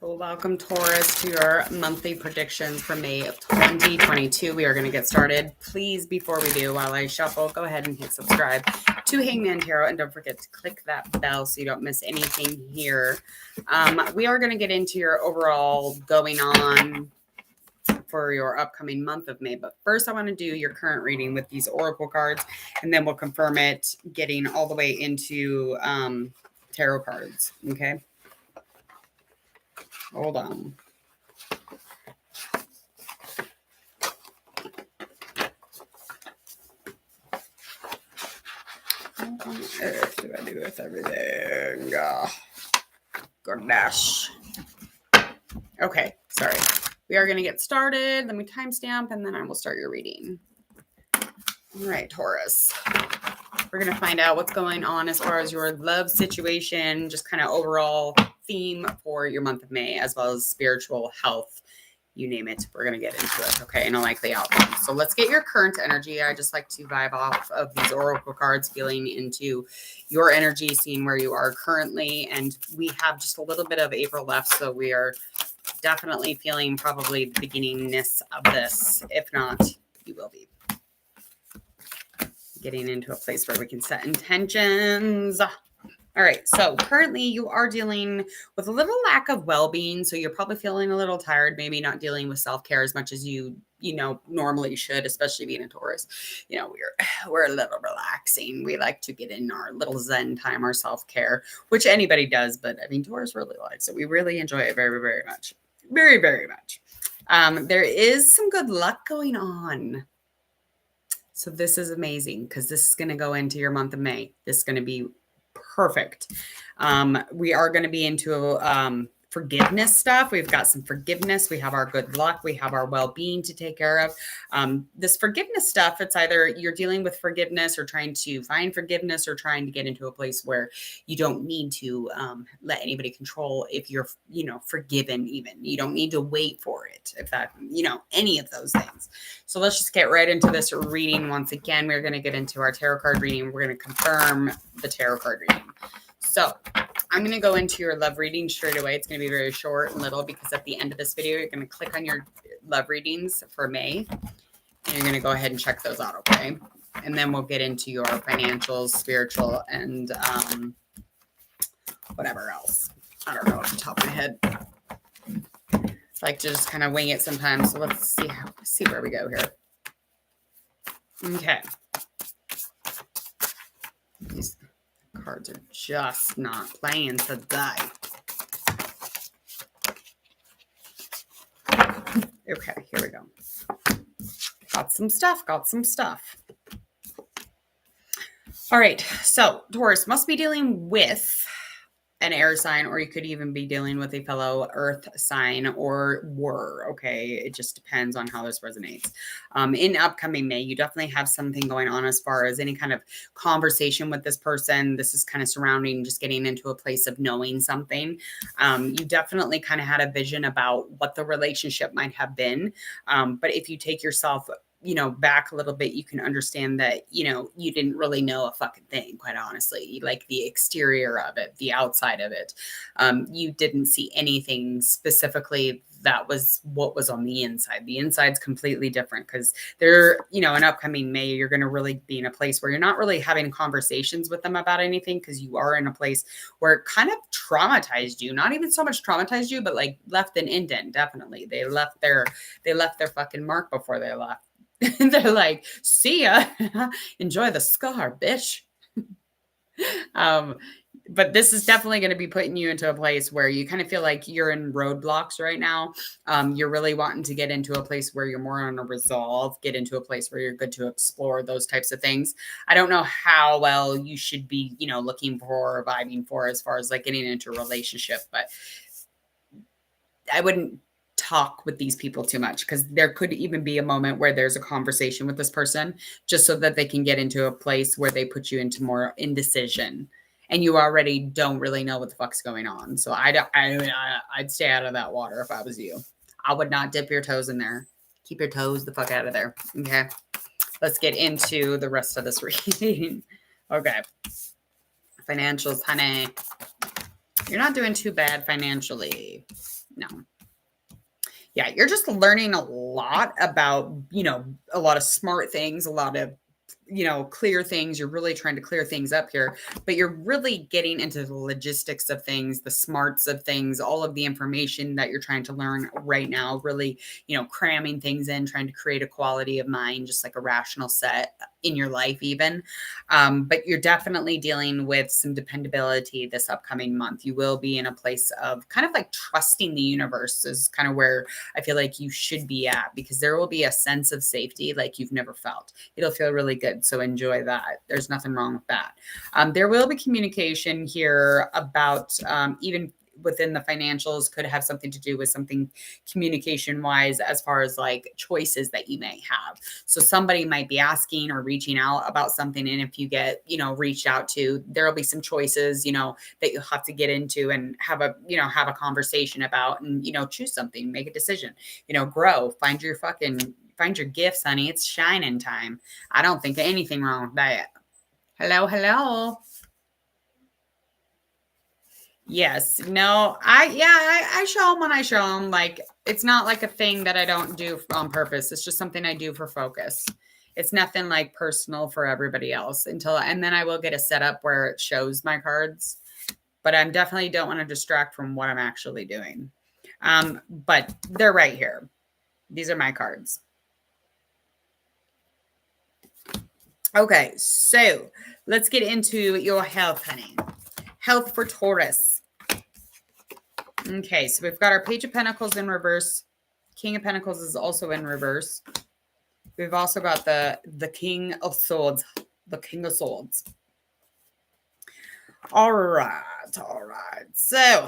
Well, welcome Taurus to your monthly predictions for May of 2022. We are going to get started. Please, before we do, while I shuffle, go ahead and hit subscribe to Hangman Tarot, and don't forget to click that bell so you don't miss anything here. We are going to get into your overall going on for your upcoming month of May. But first, I want to do your current reading with these oracle cards, and then we'll confirm it getting all the way into tarot cards. Okay. Hold on. What on earth do I do with everything? Gosh. Okay, sorry. We are going to get started. Let me timestamp, and then I will start your reading. All right, Taurus. We're going to find out what's going on as far as your love situation, just kind of overall theme for your month of May, as well as spiritual health. You name it, we're going to get into it, okay, and a likely outcome. So let's get your current energy. I just like to vibe off of these oracle cards, feeling into your energy, seeing where you are currently. And we have just a little bit of April left, so we are definitely feeling probably the beginningness of this. If not, you will be getting into a place where we can set intentions. All right, so currently you are dealing with a little lack of well-being, so you're probably feeling a little tired, maybe not dealing with self-care as much as you normally should, especially being a Taurus. We're a little relaxing. We like to get in our little Zen time, our self-care, which anybody does, but I mean, Taurus really likes it. We really enjoy it very, very much. Very, very much. There is some good luck going on. So this is amazing because this is going to go into your month of May. This is going to be perfect. We are going to be into forgiveness stuff. We've got some forgiveness. We have our good luck. We have our well-being to take care of. This forgiveness stuff, it's either you're dealing with forgiveness or trying to find forgiveness or trying to get into a place where you don't need to let anybody control if you're, forgiven even. You don't need to wait for it, if that, any of those things. So let's just get right into this reading. Once again, we're going to get into our tarot card reading. We're going to confirm the tarot card reading. So I'm going to go into your love reading straight away. It's going to be very short and little because at the end of this video, you're going to click on your love readings for May. And you're going to go ahead and check those out, okay? And then we'll get into your financials, spiritual, and whatever else. I don't know off the top of my head. I like to just kind of wing it sometimes. So let's see where we go here. Okay. These cards are just not playing today. Okay, here we go. Got some stuff. All right, so Taurus must be dealing with an air sign, or you could even be dealing with a fellow earth sign, or were, okay? It just depends on how this resonates. In upcoming May, you definitely have something going on as far as any kind of conversation with this person. This is kind of surrounding just getting into a place of knowing something. You definitely kind of had a vision about what the relationship might have been. But if you take yourself back a little bit, you can understand that, you didn't really know a fucking thing, quite honestly. Like the exterior of it, the outside of it. You didn't see anything specifically that was what was on the inside. The inside's completely different because in upcoming May, you're going to really be in a place where you're not really having conversations with them about anything because you are in a place where it kind of traumatized you. Not even so much traumatized you, but like left an indent. Definitely. They left their fucking mark before they left. They're like, see ya. Enjoy the scar, bitch. But this is definitely going to be putting you into a place where you kind of feel like you're in roadblocks right now. You're really wanting to get into a place where you're more on a resolve, get into a place where you're good to explore those types of things. I don't know how well you should be, looking for or vibing for as far as like getting into a relationship, but I wouldn't talk with these people too much because there could even be a moment where there's a conversation with this person just so that they can get into a place where they put you into more indecision and you already don't really know what the fuck's going on. So I'd stay out of that water if I was you. I would not dip your toes in there. Keep your toes the fuck out of there. Okay. Let's get into the rest of this reading. Okay. Financials, honey. You're not doing too bad financially. No. Yeah, you're just learning a lot about, a lot of smart things, a lot of, clear things. You're really trying to clear things up here, but you're really getting into the logistics of things, the smarts of things, all of the information that you're trying to learn right now, really, cramming things in, trying to create a quality of mind, just like a rational set in your life, even. But you're definitely dealing with some dependability this upcoming month. You will be in a place of kind of like trusting the universe, is kind of where I feel like you should be at, because there will be a sense of safety like you've never felt. It'll feel really good. So enjoy that. There's nothing wrong with that. There will be communication here about even within the financials, could have something to do with something communication wise, as far as like choices that you may have. So somebody might be asking or reaching out about something. And if you get, reached out to, there'll be some choices, that you'll have to get into and have a conversation about, and, choose something, make a decision, grow, find your gifts, honey. It's shining time. I don't think anything wrong with that. Hello, hello. Yes. No, I show them when I show them. Like, it's not like a thing that I don't do on purpose. It's just something I do for focus. It's nothing like personal for everybody else and then I will get a setup where it shows my cards, but I definitely don't want to distract from what I'm actually doing. But they're right here. These are my cards. Okay. So let's get into your health, honey. Health for Taurus. Okay, so we've got our Page of Pentacles in reverse. King of Pentacles is also in reverse. We've also got the King of Swords. The King of Swords. All right. So,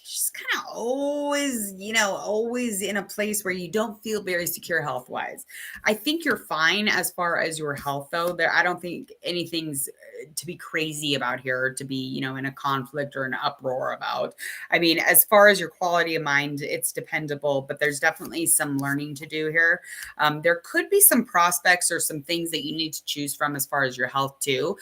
just kind of always, always in a place where you don't feel very secure health-wise. I think you're fine as far as your health, though. I don't think anything's to be crazy about here, or to be, in a conflict or an uproar about. I mean, as far as your quality of mind, it's dependable, but there's definitely some learning to do here. There could be some prospects or some things that you need to choose from as far as your health, too.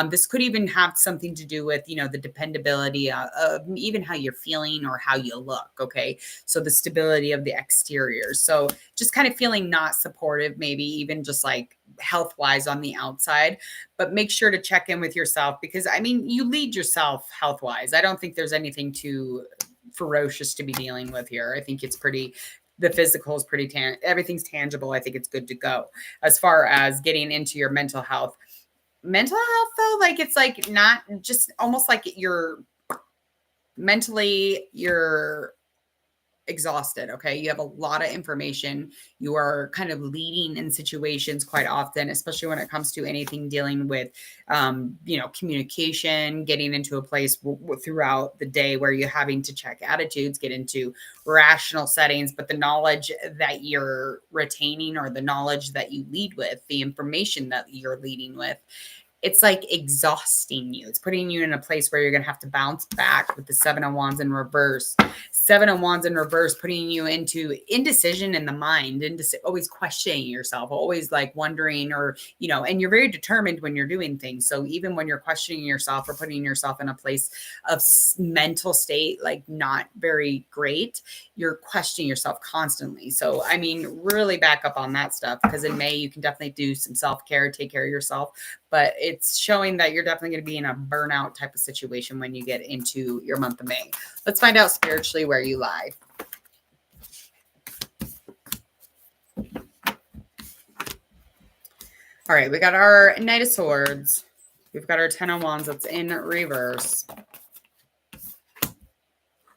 This could even have something to do with, the dependability of even how you're feeling or how you look. Okay. So the stability of the exterior. So just kind of feeling not supportive, maybe even just like health wise on the outside, but make sure to check in with yourself, because I mean, you lead yourself health wise. I don't think there's anything too ferocious to be dealing with here. I think it's the physical is pretty, everything's tangible. I think it's good to go. As far as getting into your mental health, though, like, it's like not just almost like you're exhausted. Okay. You have a lot of information. You are kind of leading in situations quite often, especially when it comes to anything dealing with, communication, getting into a place throughout the day where you're having to check attitudes, get into rational settings, but the knowledge that you're retaining, or the knowledge that you lead with, the information that you're leading with, it's like exhausting you. It's putting you in a place where you're going to have to bounce back with the Seven of Wands in reverse. Seven of Wands in reverse, putting you into indecision in the mind, and always questioning yourself, always like wondering, or, and you're very determined when you're doing things. So even when you're questioning yourself or putting yourself in a place of mental state, like not very great, you're questioning yourself constantly. So, I mean, really back up on that stuff, because in May, you can definitely do some self-care, take care of yourself, but it's showing that you're definitely going to be in a burnout type of situation when you get into your month of May. Let's find out spiritually where you lie. All right, we got our Knight of Swords. We've got our Ten of Wands that's in reverse.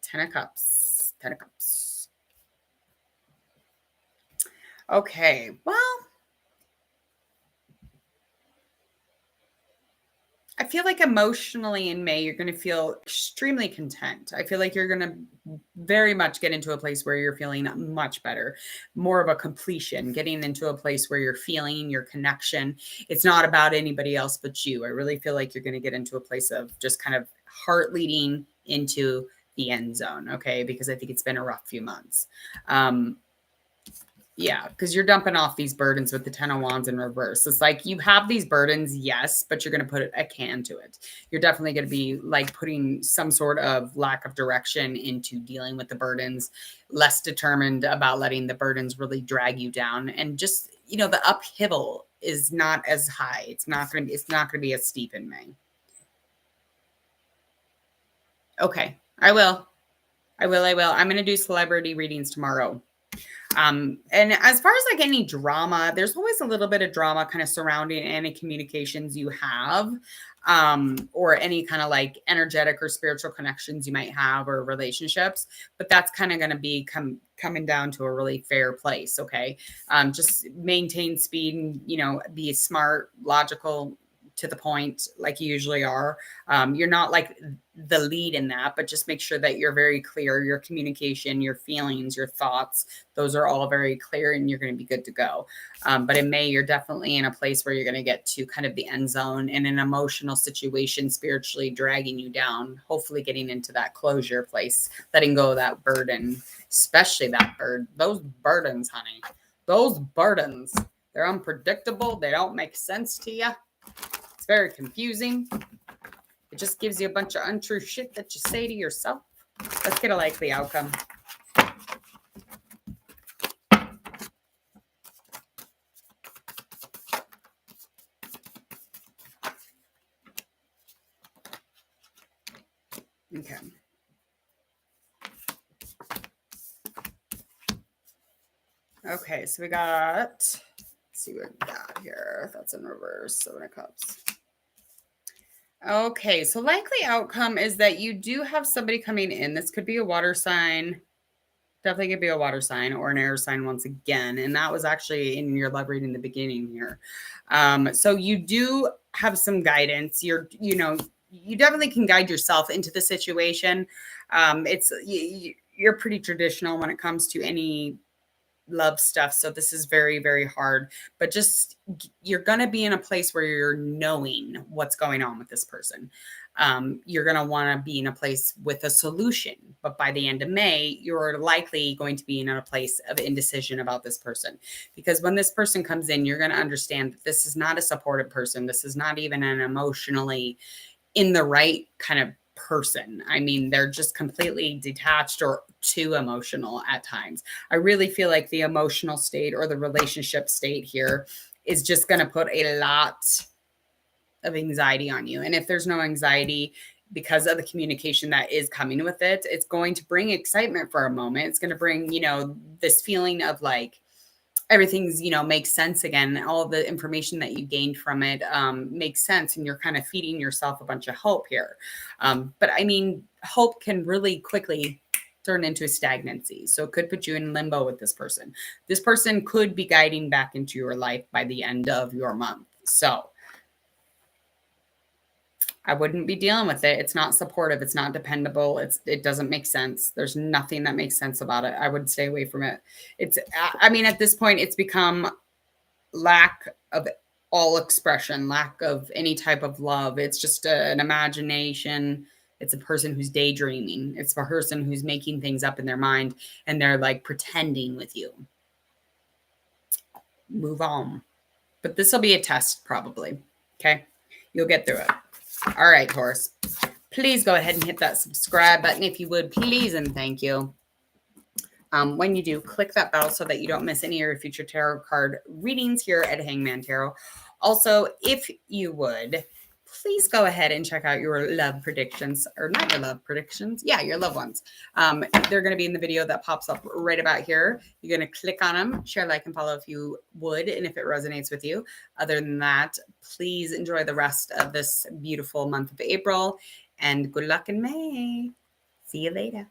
Ten of Cups. Okay, well, I feel like emotionally in May, you're going to feel extremely content. I feel like you're going to very much get into a place where you're feeling much better, more of a completion, getting into a place where you're feeling your connection. It's not about anybody else but you. I really feel like you're going to get into a place of just kind of heart leading into the end zone. Okay. Because I think it's been a rough few months. Yeah, because you're dumping off these burdens with the 10 of Wands in reverse. It's like you have these burdens, yes, but you're going to put a can to it. You're definitely going to be like putting some sort of lack of direction into dealing with the burdens, less determined about letting the burdens really drag you down. And just, the uphill is not as high. It's not going to be as steep in May. Okay, I will. I'm going to do celebrity readings tomorrow. And as far as like any drama, there's always a little bit of drama kind of surrounding any communications you have, or any kind of like energetic or spiritual connections you might have or relationships. But that's kind of going to be coming down to a really fair place. Okay. Just maintain speed and, be smart, logical, to the point, like you usually are. You're not like the lead in that, but just make sure that you're very clear. Your communication, your feelings, your thoughts, those are all very clear and you're going to be good to go. But in May, you're definitely in a place where you're going to get to kind of the end zone in an emotional situation, spiritually dragging you down, hopefully getting into that closure place, letting go of that burden, especially those burdens, honey, those burdens, they're unpredictable. They don't make sense to you. It's very confusing. It just gives you a bunch of untrue shit that you say to yourself. Let's get a likely outcome. Okay. Okay, so we got, let's see what we got here. That's in reverse. 7 of Cups. Okay, so likely outcome is that you do have somebody coming in. This could be a water sign. Definitely could be a water sign or an air sign once again. And that was actually in your love reading in the beginning here. So you do have some guidance. You definitely can guide yourself into the situation. You're pretty traditional when it comes to any love stuff. So this is very, very hard, but just, you're going to be in a place where you're knowing what's going on with this person. You're going to want to be in a place with a solution, but by the end of May, you're likely going to be in a place of indecision about this person, because when this person comes in, you're going to understand that this is not a supportive person. This is not even an emotionally in the right kind of person. I mean, they're just completely detached or too emotional at times. I really feel like the emotional state or the relationship state here is just going to put a lot of anxiety on you. And if there's no anxiety because of the communication that is coming with it, it's going to bring excitement for a moment. It's going to bring, this feeling of like, everything's, makes sense again. All the information that you gained from it makes sense. And you're kind of feeding yourself a bunch of hope here. But I mean, hope can really quickly turn into stagnancy. So it could put you in limbo with this person. This person could be guiding back into your life by the end of your month. So I wouldn't be dealing with it. It's not supportive. It's not dependable. It doesn't make sense. There's nothing that makes sense about it. I would stay away from it. At this point, it's become lack of all expression, lack of any type of love. It's just an imagination. It's a person who's daydreaming. It's a person who's making things up in their mind and they're like pretending with you. Move on. But this will be a test probably. Okay. You'll get through it. All right, Taurus, please go ahead and hit that subscribe button if you would, please, and thank you. When you do, click that bell so that you don't miss any of your future tarot card readings here at Hangman Tarot. Also, if you would, please go ahead and check out your love predictions, or not your love predictions. Yeah, your loved ones. They're going to be in the video that pops up right about here. You're going to click on them, share, like, and follow if you would, and if it resonates with you. Other than that, please enjoy the rest of this beautiful month of April, and good luck in May. See you later.